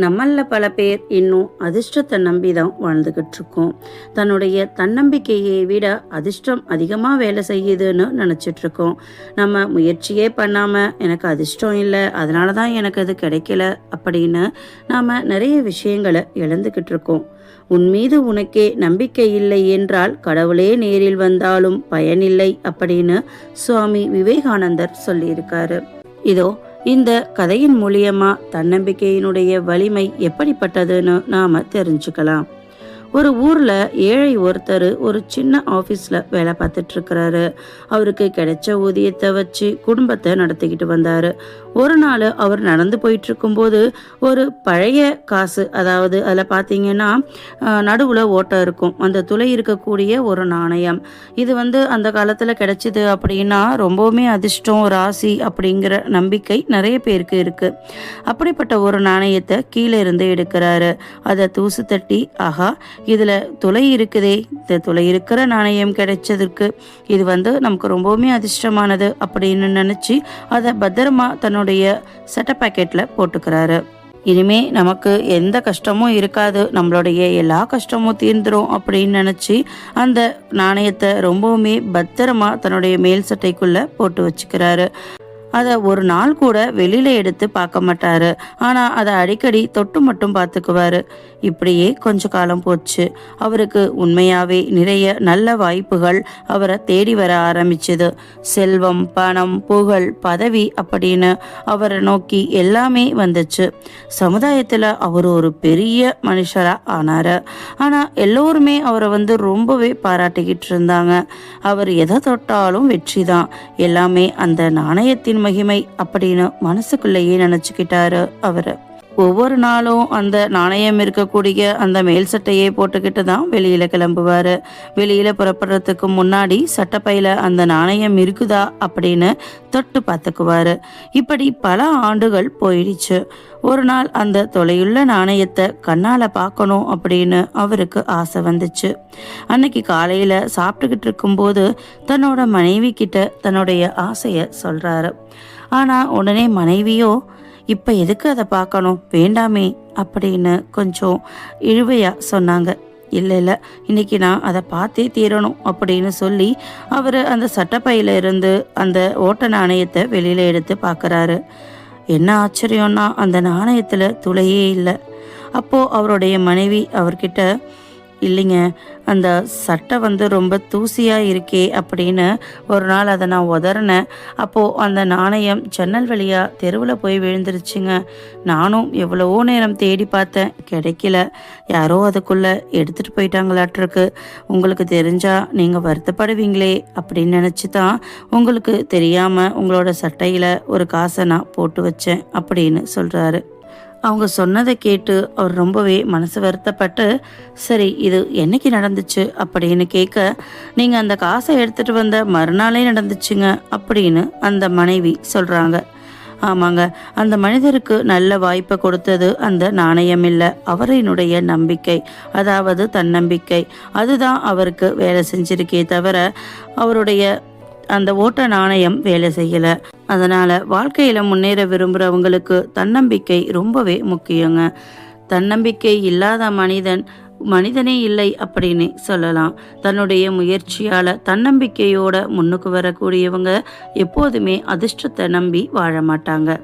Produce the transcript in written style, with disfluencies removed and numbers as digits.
நம்மள பல பேர் இன்னும் அதிர்ஷ்டத்தை நம்பி தான் வாழ்ந்துக்கிட்டு இருக்கோம். தன்னுடைய தன்னம்பிக்கையை விட அதிர்ஷ்டம் அதிகமாக வேலை செய்யுதுன்னு நினச்சிட்டு இருக்கோம். நம்ம முயற்சியே பண்ணாமல் எனக்கு அதிர்ஷ்டம் இல்லை, அதனால தான் எனக்கு அது கிடைக்கல அப்படின்னு நாம் நிறைய விஷயங்களை இழந்துக்கிட்டு இருக்கோம். உன் மீது உனக்கே நம்பிக்கை இல்லை என்றால் கடவுளே நேரில் வந்தாலும் பயனில்லை அப்படின்னு சுவாமி விவேகானந்தர் சொல்லியிருக்காரு. இதோ இந்த கதையின் மூலியமா தன்னம்பிக்கையினுடைய வலிமை எப்படிப்பட்டதுன்னு நாம தெரிஞ்சுக்கலாம். ஒரு ஊர்ல ஏழை ஒருத்தர் ஒரு சின்ன ஆபீஸ்ல வேலை பார்த்துட்டு இருக்கிறாரு. அவருக்கு கிடைச்ச ஊதியத்தை வச்சு குடும்பத்தை நடத்திக்கிட்டு வந்தாரு. ஒரு நாள் அவர் நடந்து போயிட்டு இருக்கும்போது ஒரு பழைய காசு, அதாவது அதில் பார்த்தீங்கன்னா நடுவில் ஓட்டை இருக்கும், அந்த துளை இருக்கக்கூடிய ஒரு நாணயம். இது அந்த காலத்தில் கிடைச்சிது அப்படின்னா ரொம்பவுமே அதிர்ஷ்டம், ராசி அப்படிங்கிற நம்பிக்கை நிறைய பேருக்கு இருக்கு. அப்படிப்பட்ட ஒரு நாணயத்தை கீழே இருந்து எடுக்கிறாரு. அதை தூசு தட்டி, ஆஹா இதில் துளை இருக்குதே, இந்த துளை இருக்கிற நாணயம் கிடைச்சதுக்கு இது நமக்கு ரொம்பவுமே அதிர்ஷ்டமானது அப்படின்னு நினச்சி அதை பத்திரமா தன்னுடைய சட்ட பாக்கெட்டில் போட்டுக்கிறாரு. இனிமே நமக்கு எந்த கஷ்டமும் இருக்காது, நம்மளுடைய எல்லா கஷ்டமும் தீர்ந்துடும் அப்படின்னு நினச்சி அந்த நாணயத்தை ரொம்பவுமே பத்திரமா தன்னுடைய மேல் சட்டைக்குள்ளே போட்டு வச்சுக்கிறாரு. அதை ஒரு நாள் கூட வெளியில எடுத்து பார்க்க மாட்டாரு. ஆனா அதை அடிக்கடி தொட்டு மட்டும் பார்த்துக்குவாரு. இப்படியே கொஞ்ச காலம் போச்சு. அவருக்கு உண்மையாவே நிறைய நல்ல வாய்ப்புகள் அவரை தேடி வர ஆரம்பிச்சது. செல்வம், பணம், புகழ், பதவி அப்படின்னு அவரை நோக்கி எல்லாமே வந்துச்சு. சமுதாயத்துல அவர் ஒரு பெரிய மனுஷரா ஆனாரு. ஆனா எல்லோருமே அவரை ரொம்பவே பாராட்டிக்கிட்டு இருந்தாங்க. அவர் எதை தொட்டாலும் வெற்றி தான், எல்லாமே அந்த நாணயத்தின் மகிமை அப்படின்னு மனசுக்குள்ளேயே நினைச்சுக்கிட்டாரு அவரு. ஒவ்வொரு நாளும் அந்த நாணயம் இருக்கக்கூடிய அந்த மேல் சட்டையை போட்டுக்கிட்டு தான் வெளியில கிளம்புவாரு. வெளியில புறப்படுறதுக்கு முன்னாடி சட்டப்பையில அந்த நாணயம் இருக்குதா அப்படின்னு தொட்டு பார்த்துக்குவாரு. இப்படி பல ஆண்டுகள் போயிடுச்சு. ஒரு நாள் அந்த தொலையுள்ள நாணயத்தை கண்ணால பார்க்கணும் அப்படின்னு அவருக்கு ஆசை வந்துச்சு. அன்னைக்கு காலையில சாப்பிட்டுக்கிட்டு இருக்கும்போது தன்னோட மனைவி கிட்ட தன்னுடைய ஆசைய சொல்றாரு. ஆனா உடனே மனைவியோ, இப்போ எதுக்கு அதை பார்க்கணும், வேண்டாமே அப்படின்னு கொஞ்சம் இழுவையாக சொன்னாங்க. இல்லை இன்னைக்கு நான் அதை பார்த்தே தீரணும் அப்படின்னு சொல்லி அவர் அந்த சட்டப்பையில இருந்து அந்த ஓட்ட நாணயத்தை வெளியில் எடுத்து பார்க்குறாரு. என்ன ஆச்சரியம்னா அந்த நாணயத்தில் துளையே இல்லை. அப்போது அவருடைய மனைவி அவர்கிட்ட, இல்லைங்க அந்த சட்டை ரொம்ப தூசியாக இருக்கே அப்படின்னு ஒரு நாள் அதை நான் உதறினேன். அப்போது அந்த நாணயம் ஜன்னல் வழியாக தெருவில் போய் விழுந்துருச்சுங்க. நானும் எவ்வளவோ நேரம் தேடி பார்த்தேன், கிடைக்கல. யாரோ அதுக்குள்ளே எடுத்துகிட்டு போயிட்டாங்களாட்டிருக்கு. உங்களுக்கு தெரிஞ்சால் நீங்கள் வருத்தப்படுவீங்களே அப்படின்னு நினச்சி தான் உங்களுக்கு தெரியாமல் உங்களோட சட்டையில் ஒரு காசை நான் போட்டு வச்சேன் அப்படின்னு சொல்கிறாரு. அவங்க சொன்னதை கேட்டு அவர் ரொம்பவே மனசு வருத்தப்பட்டு, சரி இது என்னைக்கு நடந்துச்சு அப்படின்னு கேட்க, நீங்கள் அந்த காசை எடுத்துகிட்டு வந்த மறுநாளே நடந்துச்சுங்க அப்படின்னு அந்த மனைவி சொல்கிறாங்க. ஆமாங்க, அந்த மனிதருக்கு நல்ல வாய்ப்பை கொடுத்தது அந்த நாணயம் இல்லை, அவரினுடைய நம்பிக்கை, அதாவது தன்னம்பிக்கை. அதுதான் அவருக்கு வேலை செஞ்சிருக்கே தவிர அவருடைய அந்த ஓட்ட நாணயம் வேலை செய்யலை. அதனால் வாழ்க்கையில் முன்னேற விரும்புகிறவங்களுக்கு தன்னம்பிக்கை ரொம்பவே முக்கியங்க. தன்னம்பிக்கை இல்லாத மனிதனே இல்லை அப்படின்னு சொல்லலாம். தன்னுடைய முயற்சியால் தன்னம்பிக்கையோட முன்னுக்கு வரக்கூடியவங்க எப்போதுமே அதிர்ஷ்டத்தை நம்பி வாழ மாட்டாங்க.